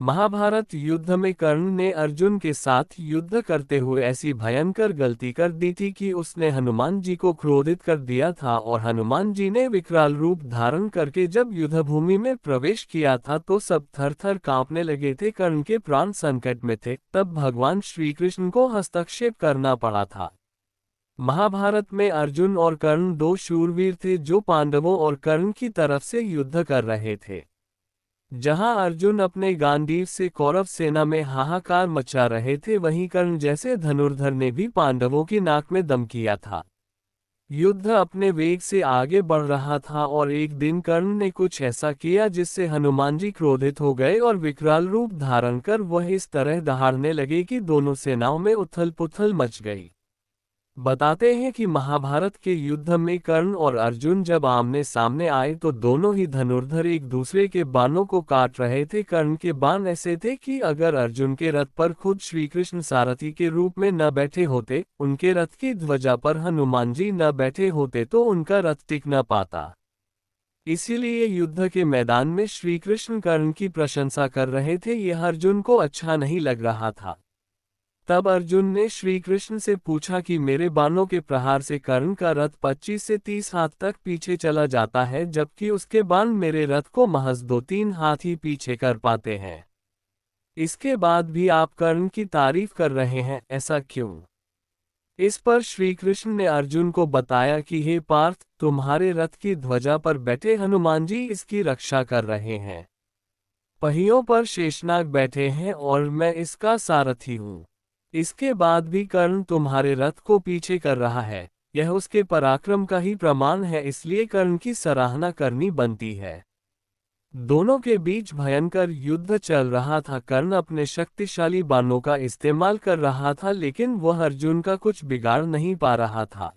महाभारत युद्ध में कर्ण ने अर्जुन के साथ युद्ध करते हुए ऐसी भयंकर गलती कर दी थी कि उसने हनुमान जी को क्रोधित कर दिया था और हनुमान जी ने विकराल रूप धारण करके जब युद्धभूमि में प्रवेश किया था तो सब थर थर कांपने लगे थे। कर्ण के प्राण संकट में थे, तब भगवान श्री कृष्ण को हस्तक्षेप करना पड़ा था। महाभारत में अर्जुन और कर्ण दो शूरवीर थे जो पांडवों और कर्ण की तरफ से युद्ध कर रहे थे। जहां अर्जुन अपने गांडीव से कौरव सेना में हाहाकार मचा रहे थे, वहीं कर्ण जैसे धनुर्धर ने भी पांडवों की नाक में दम किया था। युद्ध अपने वेग से आगे बढ़ रहा था और एक दिन कर्ण ने कुछ ऐसा किया जिससे हनुमान जी क्रोधित हो गए और विकराल रूप धारण कर वह इस तरह दहाड़ने लगे कि दोनों सेनाओं में उथल पुथल मच गई। बताते हैं कि महाभारत के युद्ध में कर्ण और अर्जुन जब आमने सामने आए तो दोनों ही धनुर्धर एक दूसरे के बाणों को काट रहे थे। कर्ण के बाण ऐसे थे कि अगर अर्जुन के रथ पर खुद श्री कृष्ण सारथी के रूप में न बैठे होते, उनके रथ की ध्वजा पर हनुमान जी न बैठे होते तो उनका रथ टिक न पाता। इसीलिए युद्ध के मैदान में श्री कृष्ण कर्ण की प्रशंसा कर रहे थे, यह अर्जुन को अच्छा नहीं लग रहा था। तब अर्जुन ने श्री कृष्ण से पूछा कि मेरे बाणों के प्रहार से कर्ण का रथ 25 से 30 हाथ तक पीछे चला जाता है, जबकि उसके बाण मेरे रथ को महज 2-3 हाथ ही पीछे कर पाते हैं। इसके बाद भी आप कर्ण की तारीफ कर रहे हैं, ऐसा क्यों? इस पर श्री कृष्ण ने अर्जुन को बताया कि हे पार्थ, तुम्हारे रथ की ध्वजा पर बैठे हनुमान जी इसकी रक्षा कर रहे हैं। पहियों पर शेषनाग बैठे हैं और मैं इसका सारथी हूँ। इसके बाद भी कर्ण तुम्हारे रथ को पीछे कर रहा है, यह उसके पराक्रम का ही प्रमाण है, इसलिए कर्ण की सराहना करनी बनती है। दोनों के बीच भयंकर युद्ध चल रहा था। कर्ण अपने शक्तिशाली बाणों का इस्तेमाल कर रहा था, लेकिन वह अर्जुन का कुछ बिगाड़ नहीं पा रहा था।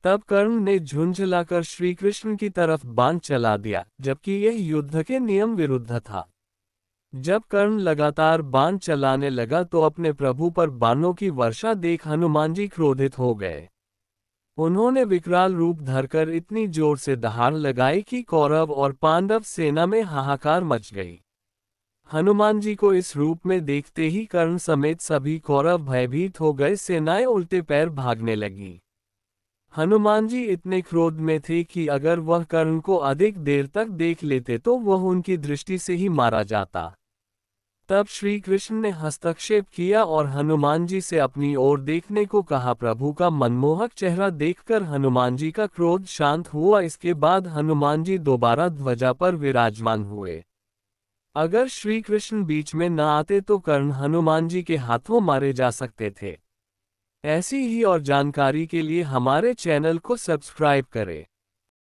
तब कर्ण ने झुंझलाकर श्री कृष्ण की तरफ बाण चला दिया, जबकि यह युद्ध के नियम विरुद्ध था। जब कर्ण लगातार बाण चलाने लगा तो अपने प्रभु पर बाणों की वर्षा देख हनुमान जी क्रोधित हो गए। उन्होंने विकराल रूप धरकर इतनी जोर से दहाड़ लगाई कि कौरव और पांडव सेना में हाहाकार मच गई। हनुमान जी को इस रूप में देखते ही कर्ण समेत सभी कौरव भयभीत हो गए, सेनाएं उल्टे पैर भागने लगी। हनुमान जी इतने क्रोध में थे कि अगर वह कर्ण को अधिक देर तक देख लेते तो वह उनकी दृष्टि से ही मारा जाता। तब श्री कृष्ण ने हस्तक्षेप किया और हनुमान जी से अपनी ओर देखने को कहा। प्रभु का मनमोहक चेहरा देखकर हनुमान जी का क्रोध शांत हुआ। इसके बाद हनुमान जी दोबारा ध्वजा पर विराजमान हुए। अगर श्री कृष्ण बीच में न आते तो कर्ण हनुमान जी के हाथों मारे जा सकते थे। ऐसी ही और जानकारी के लिए हमारे चैनल को सब्सक्राइब करें।